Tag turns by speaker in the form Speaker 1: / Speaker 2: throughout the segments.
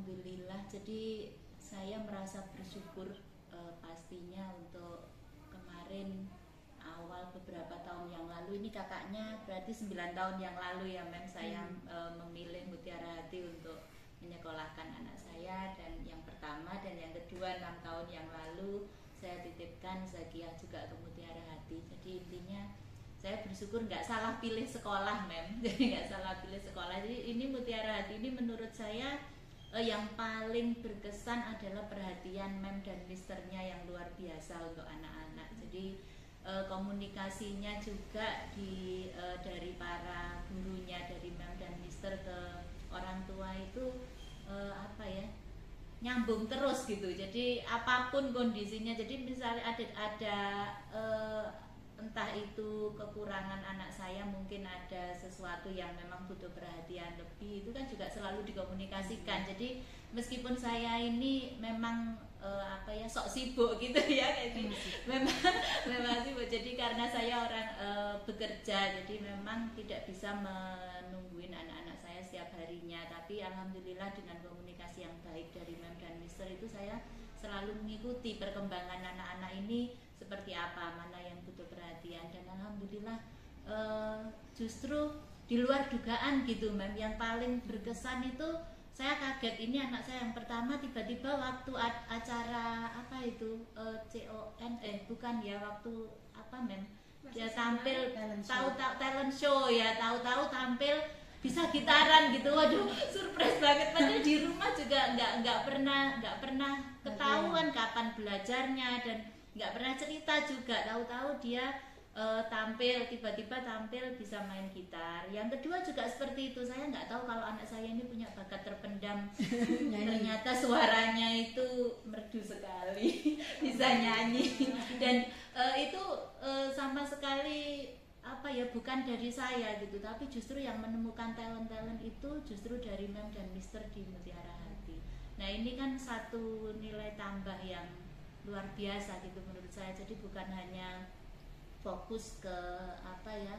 Speaker 1: Alhamdulillah, jadi saya merasa bersyukur pastinya untuk kemarin awal beberapa tahun yang lalu, ini kakaknya berarti 9 tahun yang lalu ya Mem, saya memilih Mutiara Hati untuk menyekolahkan anak saya, dan yang pertama dan yang kedua 6 tahun yang lalu saya titipkan Zakiah juga ke Mutiara Hati. Jadi intinya saya bersyukur nggak salah pilih sekolah Mem, jadi nggak salah pilih sekolah. Jadi ini Mutiara Hati ini menurut saya yang paling berkesan adalah perhatian Mem dan misternya yang luar biasa untuk anak-anak. Jadi komunikasinya juga dari para gurunya, dari Mem dan mister ke orang tua itu apa ya, nyambung terus gitu. Jadi apapun kondisinya, jadi misalnya ada entah itu kekurangan anak saya, mungkin ada sesuatu yang memang butuh perhatian lebih, itu kan juga selalu dikomunikasikan. Jadi meskipun saya ini memang apa ya, sok sibuk gitu ya, kayak gitu. memang sibuk. Jadi karena saya orang bekerja, jadi memang tidak bisa menungguin anak-anak saya setiap harinya. Tapi alhamdulillah dengan komunikasi yang baik dari Mem dan Mister itu, saya selalu mengikuti perkembangan anak-anak ini seperti apa, mana yang butuh perhatian, dan alhamdulillah justru di luar dugaan gitu Mem. Yang paling berkesan itu saya kaget, ini anak saya yang pertama tiba-tiba waktu acara apa itu CON bukan ya, waktu apa Mem, dia tampil talent show ya, tahu-tahu tampil bisa gitaran gitu. Waduh, surprise banget, padahal di rumah juga nggak pernah ketahuan kapan belajarnya, dan nggak pernah cerita juga. Tahu-tahu dia tampil, tiba-tiba tampil bisa main gitar. Yang kedua juga seperti itu, saya nggak tahu kalau anak saya ini punya bakat terpendam. Ternyata suaranya itu merdu sekali, bisa nyanyi, dan itu sama sekali apa ya, bukan dari saya gitu, tapi justru yang menemukan talent-talent itu justru dari Mem dan Mister di Mutiara Hati. Nah ini kan satu nilai tambah yang luar biasa gitu menurut saya. Jadi bukan hanya fokus ke apa ya,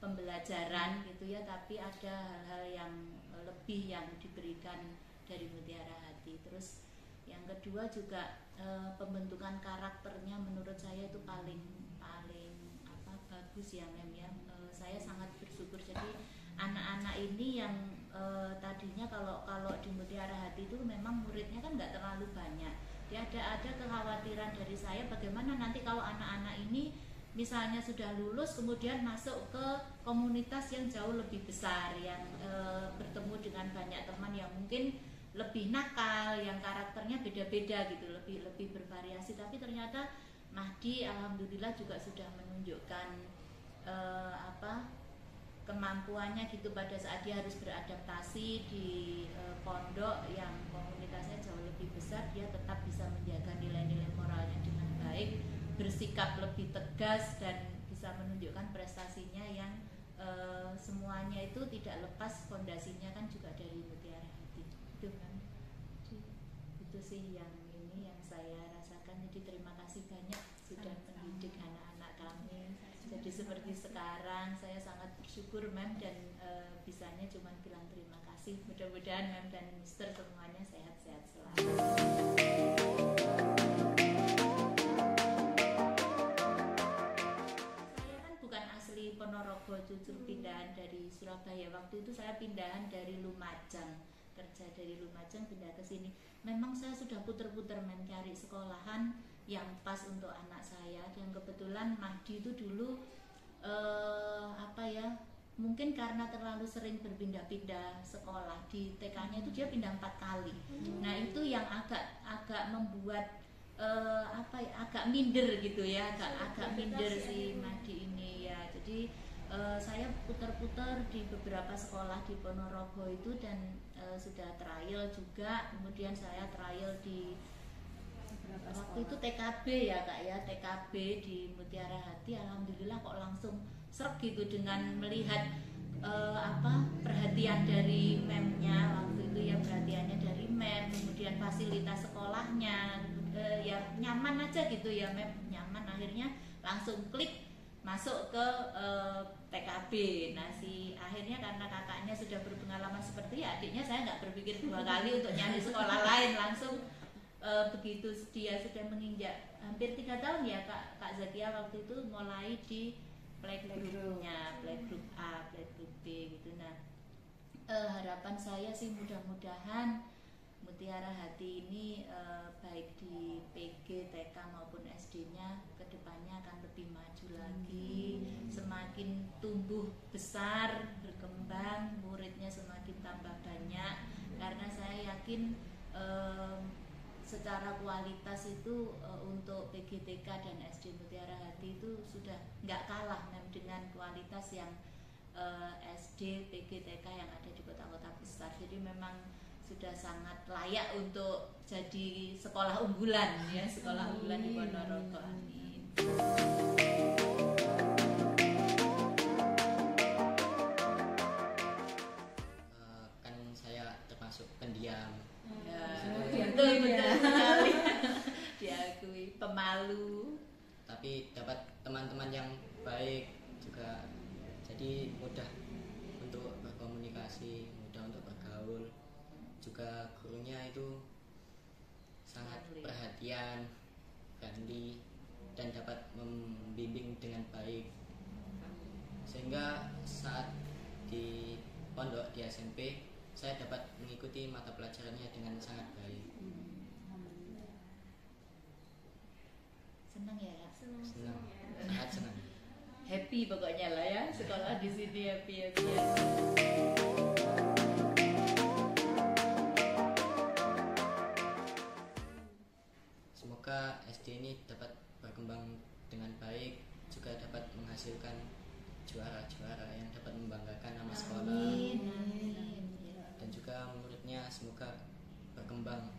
Speaker 1: pembelajaran gitu ya, tapi ada hal-hal yang lebih yang diberikan dari Mutiara Hati. Terus yang kedua juga pembentukan karakternya menurut saya itu paling apa, bagus ya Mem ya. Saya sangat bersyukur. Jadi anak-anak ini yang tadinya kalau di Mutiara Hati itu memang muridnya kan nggak terlalu banyak. Dia ada kekhawatiran dari saya, bagaimana nanti kalau anak-anak ini misalnya sudah lulus kemudian masuk ke komunitas yang jauh lebih besar, yang bertemu dengan banyak teman yang mungkin lebih nakal, yang karakternya beda-beda gitu, lebih bervariasi. Tapi ternyata Mahdi alhamdulillah juga sudah menunjukkan apa, kemampuannya gitu pada saat dia harus beradaptasi di pondok yang komunitasnya jauh lebih besar. Dia tetap bisa menjaga nilai-nilai moralnya dengan baik, bersikap lebih tegas, dan bisa menunjukkan prestasinya yang semuanya itu tidak lepas fondasinya kan juga dari Mutiara Hati itu kan. Itu sih yang saya rasakan. Jadi terima kasih banyak sudah mendidik anak-anak kami. Jadi seperti sekarang saya sangat bersyukur Mem, dan bisanya cuma bilang terima kasih. Mudah-mudahan Mem dan Mister semuanya sehat-sehat selalu. Saya kan bukan asli Ponorogo, jujur pindahan dari Surabaya. Waktu itu saya pindahan dari Lumajang, kerja dari Lumajang pindah ke sini. Memang saya sudah puter-puter mencari sekolahan yang pas untuk anak saya, dan kebetulan Mahdi itu dulu apa ya, mungkin karena terlalu sering berpindah-pindah sekolah, di TK-nya itu dia pindah 4 kali. Nah itu yang agak membuat apa ya, agak minder gitu ya, agak minder si Mahdi ini ya. Jadi saya putar-putar di beberapa sekolah di Ponorogo itu, dan sudah trial juga. Kemudian saya trial di waktu itu TKB ya Kak ya, TKB di Mutiara Hati. Alhamdulillah kok langsung sreg gitu dengan melihat apa, perhatian dari Memnya waktu itu ya, perhatiannya dari Mem, kemudian fasilitas sekolahnya ya nyaman aja gitu ya Mem, nyaman. Akhirnya langsung klik masuk ke TKB. Nah akhirnya karena kakaknya sudah berpengalaman seperti adiknya, saya nggak berpikir dua kali untuk nyari sekolah lain, langsung begitu dia sudah menginjak hampir 3 tahun ya Kak Zakia waktu itu mulai di playgroup-nya, playgroup A, playgroup B gitu. Nah harapan saya sih mudah-mudahan Mutiara Hati ini baik di PG, TK maupun SD-nya kedepannya akan lebih maju lagi, semakin tumbuh besar, berkembang, muridnya semakin tambah banyak, karena saya yakin secara kualitas itu untuk PG, TK dan SD Mutiara Hati itu sudah nggak kalah dengan kualitas yang SD, PG, TK yang ada di kota-kota besar. Jadi memang sudah sangat layak untuk jadi sekolah unggulan ya, sekolah unggulan di Ponorogo. Amin.
Speaker 2: Kan saya termasuk pendiam.
Speaker 1: Ya, betul sekali. Diakui pemalu.
Speaker 2: Tapi dapat teman-teman yang baik juga, jadi mudah untuk berkomunikasi, mudah untuk bergaul. Juga gurunya itu sangat perhatian, friendly, dan dapat membimbing dengan baik, sehingga saat di pondok di SMP saya dapat mengikuti mata pelajarannya dengan sangat baik.
Speaker 1: Senang ya?
Speaker 2: Senang, sangat senang.
Speaker 1: Happy pokoknya lah ya, sekolah di sini happy.
Speaker 2: Semoga SD ini dapat berkembang dengan baik, juga dapat menghasilkan juara-juara yang dapat membanggakan nama sekolah.
Speaker 1: Amin.
Speaker 2: Dan juga muridnya semoga berkembang